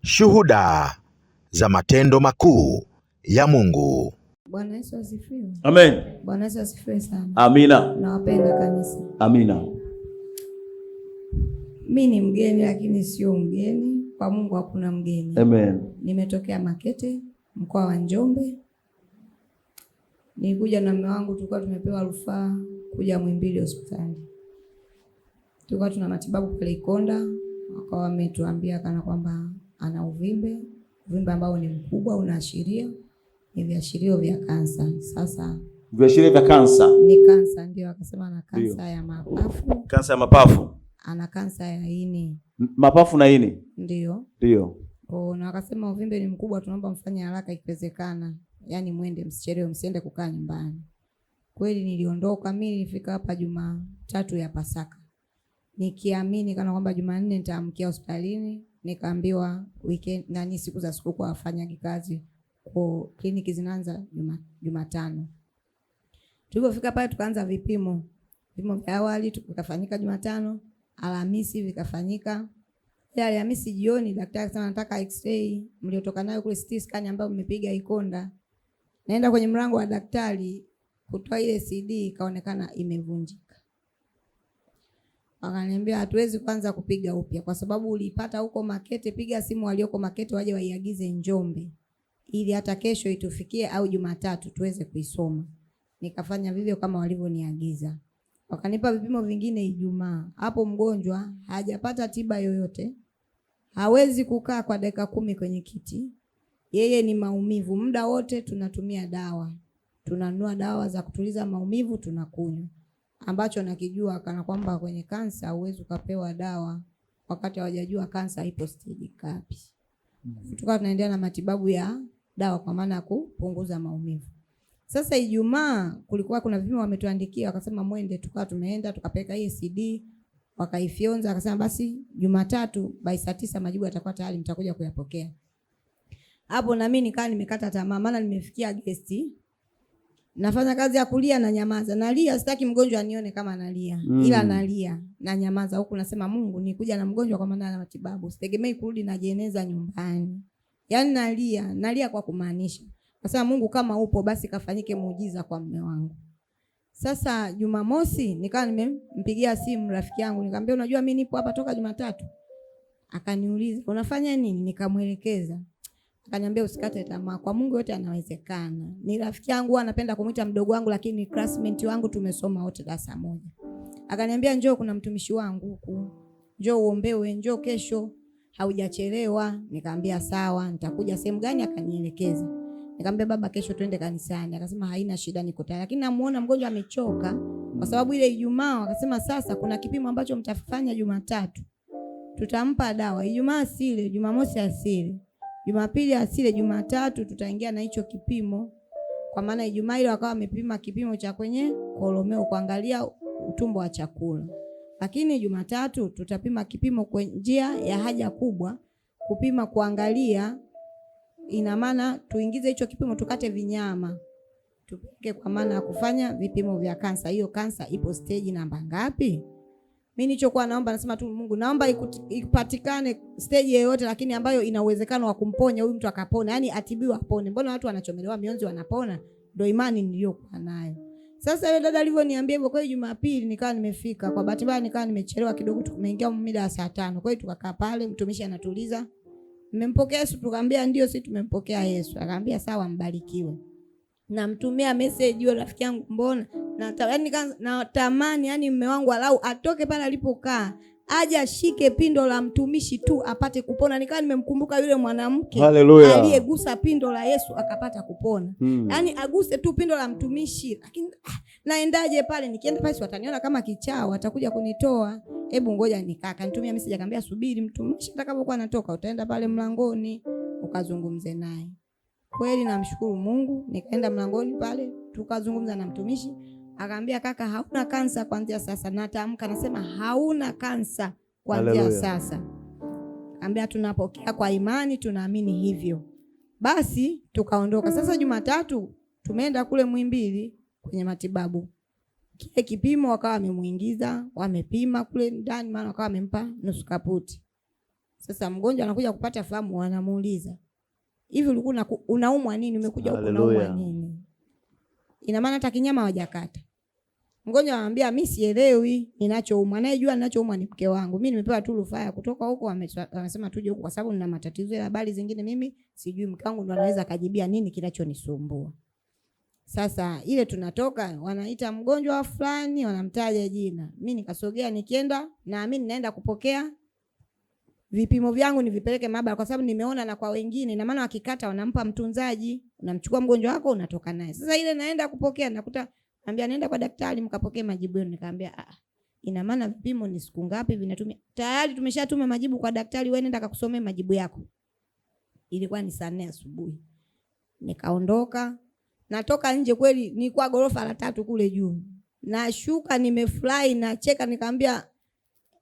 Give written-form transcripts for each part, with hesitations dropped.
Shuhuda za matendo makuu ya Mungu. Bwana Yesu asifiwe. Amen. Bwana Yesu asifiwe sana. Amina. Nawapenda kanisa. Amina. Mimi ni mgeni lakini sio mgeni. Kwa Mungu hakuna mgeni. Amen. Nimetokea Makete, mkoa wa Njombe. Nilikuja na mume wangu, tulikuwa tumepewa rufaa kuja Muhimbili hospitali. Tulikuwa tuna matibabu pale Ikonda, wakawa wametuambia kana kwamba ana uvimbe ambao ni mkubwa, unaashiria ni viashirio vya kansa. Sasa viashirio vya kansa? Ni kansa, ndio. Akasema ana kansa ya mapafu. Kansa ya mapafu? Ana kansa ya ini. Mapafu na ini? Ndio. Ndio. Na akasema uvimbe ni mkubwa, tunaomba mfanye haraka ikiwezekana. Yaani mwende, msichelewe, msiende kukaa nyumbani. Kweli niliondoka, mimi nilifika hapa Jumatatu ya Pasaka, nikiamini kana kwamba Jumanne nitaamkia hospitalini. Nikaambiwa weekend siku za sikukuu afanyagi kazi, kwa kliniki zinaanza Jumatano. Tulipofika pale tukaanza vipimo vya awali vikafanyika Jumatano, Alhamisi vikafanyika. Alhamisi jioni daktari akasema nataka x-ray mliotoka nayo kule, CT scan ambayo mmepiga Ikonda. Naenda kwenye mlango wa daktari kutoa ile CD, ikaonekana imevunjika. Akaniambia hatuwezi kwanza kupiga upya kwa sababu ulipata huko Makete, piga simu walioko Makete waje waiagize Njombe ili hata kesho itufikie au Jumatatu tuweze kuisoma. Nikafanya vivyo kama walivyoniagiza. Wakanipa vipimo vingine Ijumaa. Hapo mgonjwa hajapata tiba yoyote. Hawezi kukaa kwa dakika 10 kwenye kiti. Yeye ni maumivu muda wote, tunatumia dawa. Tunanunua dawa za kutuliza maumivu tunakunywa. Ambacho nakijua kana kwamba kwenye kansa huwezi ukapewa dawa wakati hawajajua kansa ipo stage ngapi. Tukawa tunaendelea na matibabu ya dawa kwa maana ya kupunguza maumivu. Sasa Ijumaa kulikuwa kuna vipimo wametuandikia, wakasema mwende. Tukawa tumeenda tukapeka hii CD, wakaifyonza, akasema basi Jumatatu by saa 9 majibu yatakuwa tayari, mtakuja kuyapokea. Hapo na mimi nikaa nimekata tamaa, maana nimefikia gesti. Nafanya kazi ya kulia na nyamaza. Nalia, sitaki mgonjwa anione kama nalia. Ila nalia na nyamaza. Huku nasema Mungu, nikuja na mgonjwa kwa maana ya matibabu. Sitegemei kurudi na jeneza nyumbani. Yaani nalia kwa kumaanisha. Nasema Mungu kama upo basi kafanyike muujiza kwa mume wangu. Sasa Jumamosi nikawa nimempigia simu rafiki yangu, nikamwambia unajua mimi nipo hapa toka Jumatatu. Akaniuliza unafanya nini? Nikamwelekeza. Akaniambia usikate tamaa, kwa Mungu yote yanawezekana. Ni rafiki yangu, anapenda kumuita mdogo wangu lakini ni classmate wangu, tumesoma wote darasa moja. Akaniambia njoo, kuna mtumishi wangu huku. Njoo uombewe, njoo kesho, haujachelewa. Nikamwambia sawa, nitakuja. Sehemu gani? Akanielekeza. Nikamwambia baba, kesho twende kanisani. Akasema haina shida, niko tayari. Lakini namuona mgonjwa amechoka kwa sababu ile Ijumaa akasema sasa kuna kipimo ambacho mtafanya Jumatatu. Tutampa dawa. Ijumaa asile, Jumamosi asile, Jumapili asile, Jumatatu tutaingia na hicho kipimo. Kwa maana Ijumaa ile wakawa wamepima kipimo cha kwenye kolomeo kuangalia utumbo wa chakula. Lakini Jumatatu tutapima kipimo kwa njia ya haja kubwa, kupima kuangalia, ina maana tuingize hicho kipimo tukate vinyama. Tupike kwa maana kufanya vipimo vya kansa. Hiyo kansa ipo stage namba ngapi? Mimi nilichokuwa naomba, nasema tu Mungu, naomba ipatikane stage yoyote lakini ambayo ina uwezekano wa kumponya huyu mtu akapona, yani atibiwe apone. Mbona watu wanachomelewa mionzi wanapona? Ndio imani niliyokuwa nayo. Sasa yule dada alivyoniambia hivyo, kwa hiyo Jumapili nikawa nimefika. Kwa bahati mbaya nikawa nimechelewa kidogo, tumeingia muda wa saa 5. Kwa hiyo tukakaa pale, mtumishi anatuliza. Mmempokea Yesu? Tukamwambia ndio, sisi tumempokea Yesu. Akamwambia sawa, mbarikiwe. Namtumia message yule rafiki yangu, mbona natamani yani mume wangu alau atoke pale alipokaa aje ashike pindo la mtumishi tu apate kupona. Nikawa nimemkumbuka yule mwanamke aliyegusa pindo la Yesu akapata kupona. Yani aguse tu pindo la mtumishi. Lakini naendaje pale? Nikienda pale wataniona kama kichaa, watakuja kunitoa. Hebu ngoja nikaka. Nitumia message akamwambia subiri mtumishi atakapokuwa anatoka utaenda pale mlangoni ukazungumze naye. Kweli namshukuru Mungu, nikaenda mlangoni pale tukazungumza na mtumishi. Akaambia kaka, hauna kansa kuanzia sasa. Natamka nasema hauna kansa kuanzia sasa. Akaambia tunapokea kwa imani, tunaamini hivyo. Basi tukaondoka. Sasa Jumatatu tumeenda kule Muhimbili kwenye matibabu. Kile kipimo wakawa wamemuingiza, wamepima kule ndani, maana wakawa wamempa nusu kaputi. Sasa mgonjwa anakuja kupata fahamu, wanamuuliza, hivi ulikuwa unaumwa nini? Umekuja huko unaumwa nini? Ina maana hata kinyama hawajakata. Mgonjwa anamwambia mimi sielewi ninachoumwa. Anayejua ninachoumwa ni mke wangu. Mimi nimepewa tu rufaa kutoka huko, wamesema tuje huko kwa sababu nina matatizo ya habari zingine mimi sijui, mke wangu ndo anaweza kujibia nini kinachonisumbua. Sasa ile tunatoka, wanaita mgonjwa wa fulani, wanamtaja jina. Mimi nikasogea, nikienda na mimi naenda kupokea vipimo vyangu nivipeleke maabara kwa sababu nimeona na kwa wengine, na maana wakikata wanampa mtunzaji, unamchukua mgonjwa wako unatoka naye. Sasa ile naenda kupokea, nakuta anambia nenda kwa daktari mkapokee majibu yenu. Nikamwambia ina maana vipimo ni siku ngapi vinatumia? Tayari tumeshatuma majibu kwa daktari, wewe nenda akakusomee majibu yako. Ilikuwa ni saa 4 asubuhi. Nikaondoka, natoka nje kweli nilikuwa ghorofa la 3 kule juu. Nashuka nimefurahi na cheka, nikamwambia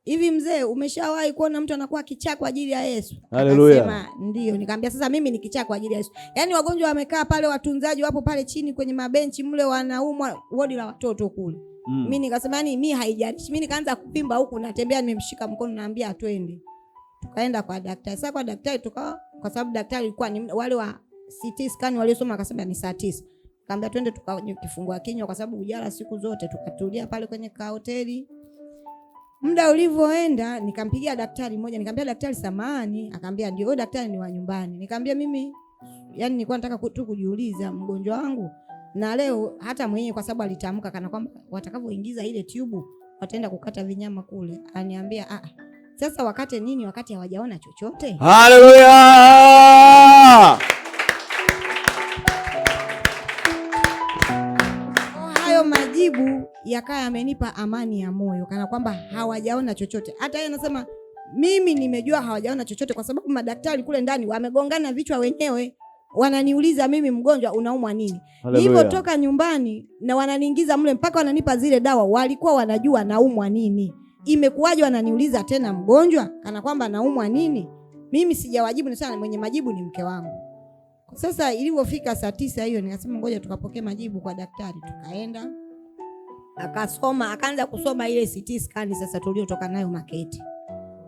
hivi mzee, umeshawahi kuona mtu anakuwa kichaa kwa ajili ya Yesu? Akasema ndio. Nikamwambia sasa mimi ni kichaa kwa ajili ya Yesu. Yaani wagonjwa wamekaa pale, watunzaji wapo pale chini kwenye mabenchi mle, wanaumwa wodi la watoto kule. Mimi nikasema yani mimi haijalishi. Mimi nikaanza kupimba huku, natembea nimemshika mkono, naambia twende. Tukaenda kwa daktari. Sasa kwa daktari tukawa, kwa sababu daktari alikuwa ni wale wa CT scan waliosoma, akasema ni saa 9. Nikamwambia twende tukafungua kinywa kwa sababu ujala siku zote. Tukatulia pale kwenye hoteli. Muda ulivyoenda nikampigia daktari mmoja, nikamwambia daktari samahani, akamwambia ndio, daktari ni wa nyumbani. Nikamwambia mimi yani nilikuwa nataka tu kujiuliza mgonjwa wangu, na leo hata mwenyewe kwa sababu alitamka kana kwamba watakavyoingiza ile tube wataenda kukata vinyama kule. Aniambia sasa wakate nini wakati hawajaona chochote? Haleluya! Majibu yakaya amenipa amani ya moyo, kana kwamba hawajaona chochote. Hata yeye anasema mimi nimejua hawajaona chochote kwa sababu madaktari kule ndani wamegongana vichwa wenyewe, wananiuliza mimi mgonjwa unaumwa nini. Nilipotoka nyumbani na wananiingiza mle mpaka wananipa zile dawa, walikuwa wanajua naumwa nini. Imekuwaje wananiuliza tena mgonjwa kana kwamba naumwa nini? Mimi sijawajibu, sana mwenye majibu ni mke wangu. Sasa ilipofika saa 9 hiyo nikasema ngoja tukapokee majibu kwa daktari. Tukaenda akasoma, akaanza kusoma ile CT scan sasa tuliotoka nayo Makete.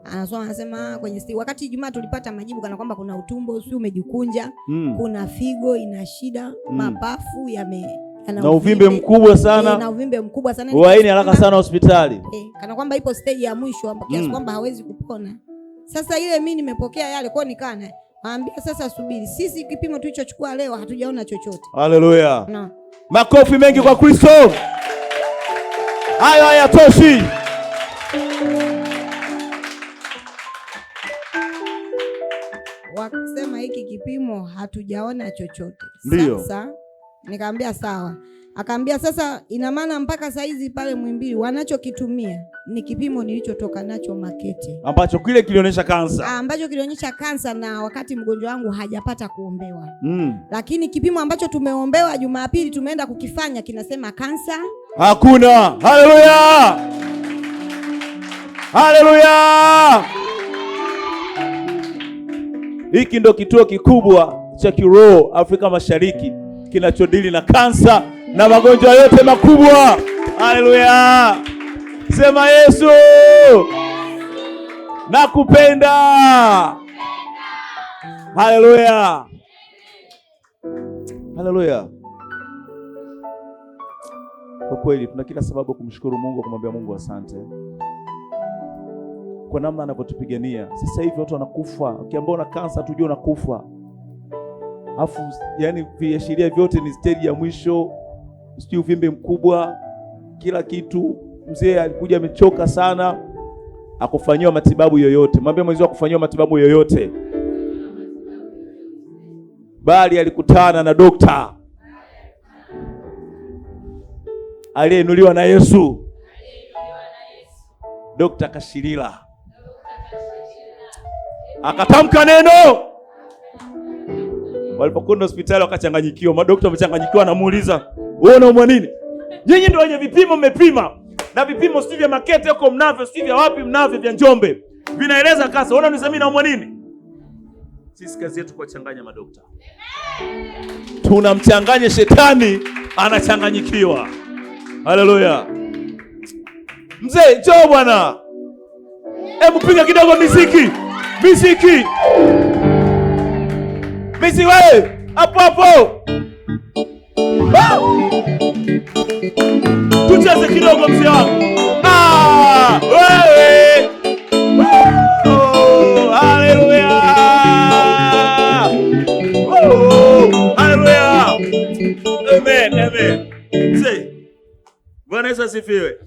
Anasoma, anasema kwenye wakati Ijumaa tulipata majibu kana kwamba kuna utumbo sio umejikunja, kuna figo ina shida, mapafu na uvimbe mkubwa sana. Na uvimbe mkubwa sana. Waini haraka sana hospitali. Kana kwamba ipo stage ya mwisho kiasi kwamba hawezi kupona. Sasa ile mimi nimepokea yale kwa nikana. Naambia sasa subiri. Sisi kipimo tulichochukua leo hatujaona chochote. Haleluya. No. Makofi mengi kwa Kristo. Hayo hayatoshi. Wakasema hiki kipimo hatujaona chochote. Ndiyo. Sasa nikamwambia sawa. Akaambia sasa ina maana mpaka saizi pale Muhimbili wanachokitumia ni kipimo nilichotoka nacho Makete, ambacho kile kilionyesha kansa. Ambacho kilionyesha kansa, na wakati mgonjwa wangu hajapata kuombewa. Lakini kipimo ambacho tumeombewa Jumapili tumeenda kukifanya kinasema kansa hakuna. Haleluya. Haleluya. Hiki ndo kituo kikubwa cha kiroho Afrika Mashariki kinachodili na kansa na magonjwa yote makubwa. Haleluya. Sema Yesu, nakupenda. Haleluya. Haleluya. Kwa kweli tuna kila sababu kumshukuru Mungu, kumwambia Mungu asante kwa namna anavyotupigania. Sasa hivi watu wanakufa, ukiambia una kansa tujue unakufa. Afu yani viashiria vyote ni stage ya mwisho, sio uvimbe mkubwa, kila kitu. Mzee alikuja amechoka sana, akufanyiwa matibabu yoyote. Mwambie mwenzio akufanyiwa matibabu yoyote. Bali alikutana na dokta aliyeinuliwa na Yesu. Dokta Kashilila akatamka neno. Walipokwenda hospitali wakachanganyikiwa, madokta wamechanganyikiwa, anamuuliza wewe unaumwa nini? Nyinyi ndio wenye vipimo mmepima, na vipimo si vya Makete huko mnavyo, si vya wapi mnavyo, vya Njombe vinaeleza kansa. Wewe unasema mimi naumwa nini? Sisi kazi yetu kuwachanganya madokta. Tunamchanganya shetani, anachanganyikiwa. Haleluya. Mzee njoo bwana, hebu piga kidogo muziki. Miziki. Mizi wewe, hapo hapo. Tucheze kidogo mzee wangu. Wewe. Haleluya. Haleluya. Amen, amen. Mzee. Bwana Yesu asifiwe.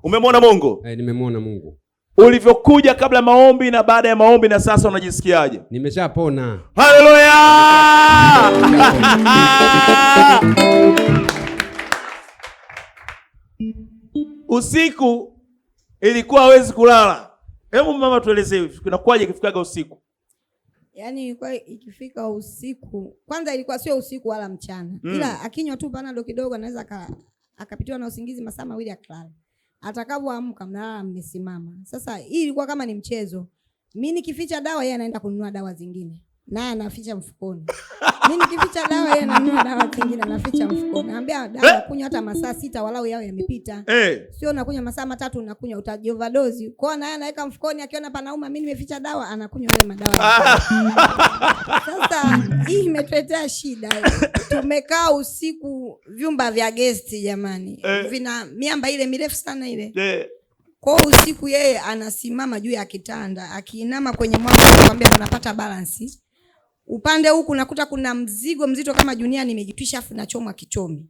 Umemwona Mungu? Nimemwona Mungu. Ulivyokuja kabla maombi na baada ya maombi na sasa unajisikiaje? Nimeshapona. Haleluya! Usiku ilikuwa hawezi kulala. Hebu mama tuelezee hivi, kunakuaje ikifikaga usiku? Yaani ilikuwa ikifika usiku, kwanza ilikuwa sio usiku wala mchana. Ila akinywa tu panado kidogo anaweza akapitiwa na usingizi masaa mawili akalala. Atakapoamka mnalala mmesimama. Sasa hii ilikuwa kama ni mchezo. Mimi nikificha dawa yeye anaenda kununua dawa zingine. Naye anaficha mfukoni. Mimi nikificha dawa yeye ananunua dawa zingine anaficha mfukoni. Naambia dawa kunywa hata masaa 6 walau yao yamepita. Sio unakunywa masaa 3 unakunywa utajioverdose. Kwa hiyo naye anaweka mfukoni akiona panauma mimi nimeficha dawa anakunywa ile madawa. Sasa hii imetuletea shida. Tumekaa usiku vyumba vya guest jamani. Vina miamba ile mirefu sana ile. Kwa usiku yeye anasimama juu ya kitanda, akiinama kwenye mwamba anakuambia tunapata balance. Upande huku nakuta kuna mzigo mzito kama junia nimejitwisha afu nachomwa kichomi.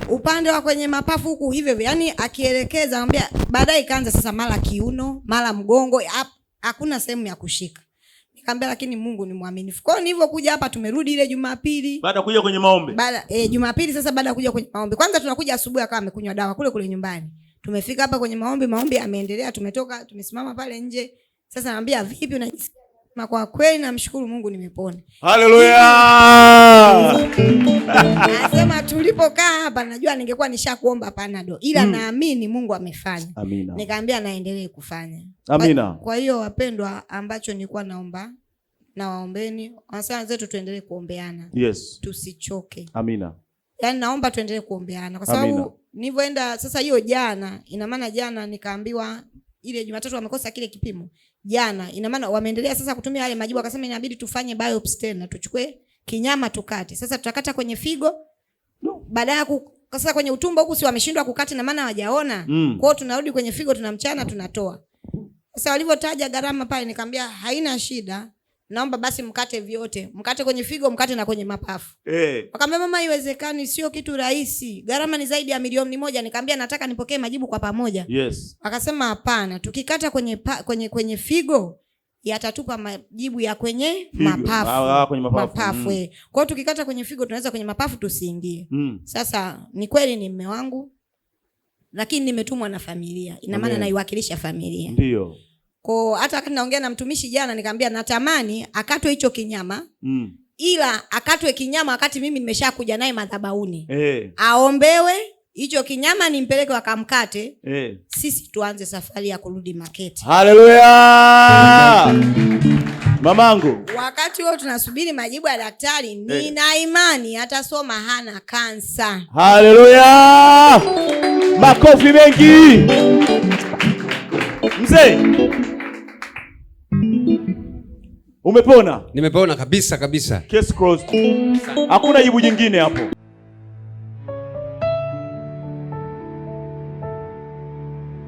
Upande wa kwenye mapafu huku hivyo yani akielekeza anambia baadaye ikaanza sasa mara kiuno, mara mgongo, hakuna sehemu ya kushika. Nikamwambia lakini Mungu ni mwaminifu. Kwa hiyo nilivyokuja hapa tumerudi ile Jumapili. Baada kuja kwenye maombi. Jumapili sasa baada kuja kwenye maombi. Kwanza tunakuja asubuhi akawa amekunywa dawa kule nyumbani. Tumefika hapa kwenye maombi yameendelea, tumetoka, tumesimama pale nje. Sasa naambia vipi unajisikia? Na kwa kweli namshukuru Mungu nimepona. Haleluya! Nasema tulipokaa hapa najua ningekuwa nishakuomba panado. Ila naamini Mungu amefanya. Amina. Nikaambia naendelee kufanya. Amina. Kwa hiyo wapendwa, ambacho nilikuwa naomba na waombeni, wanasema zetu tuendelee kuombeana. Yes. Tusichoke. Amina. Yaani naomba tuendelee kuombeana kwa sababu nilivyoenda sasa hiyo jana, ina maana jana nikaambiwa ile Jumatatu wamekosa kile kipimo. Jana ina maana wameendelea sasa kutumia yale majibu, akasema inabidi tufanye biopsy tena, tuchukue kinyama tukate. Sasa tutakata kwenye figo. Baada ya sasa kwenye utumbo huku si wameshindwa kukata na maana hawajaona. Kwa hiyo tunarudi kwenye figo tunamchana tunatoa. Sasa walivyotaja gharama pale nikamwambia haina shida. Naomba basi mkate vyote. Mkate kwenye figo, mkate na kwenye mapafu. Wakamwambia mama haiwezekani, sio kitu rahisi. Gharama ni zaidi ya milioni 1. Nikamwambia nataka nipokee majibu kwa pamoja. Yes. Akasema hapana, tukikata kwenye figo yatatupa majibu ya kwenye mapafu. Kwenye mapafu. Kwa hiyo tukikata kwenye figo tunaweza kwenye mapafu tusiingie. Sasa ni kweli ni mume wangu. Lakini nimetumwa na familia. Ina maana naiwakilisha familia. Ndio. Kwa hata wakati naongea na mtumishi jana nikamwambia natamani akatwe hicho kinyama. Ila akatwe kinyama wakati mimi nimeshakuja naye madhabahuni. Aombewe hicho kinyama nimpeleke wakamkate. Sisi tuanze safari ya kurudi Makete. Haleluya! Mamangu. Wakati huo tunasubiri majibu ya daktari, nina imani atasoma hana kansa. Haleluya! Makofi mengi. Mzee. Umepona? Nimepona kabisa. Case closed. Hakuna jibu jingine hapo.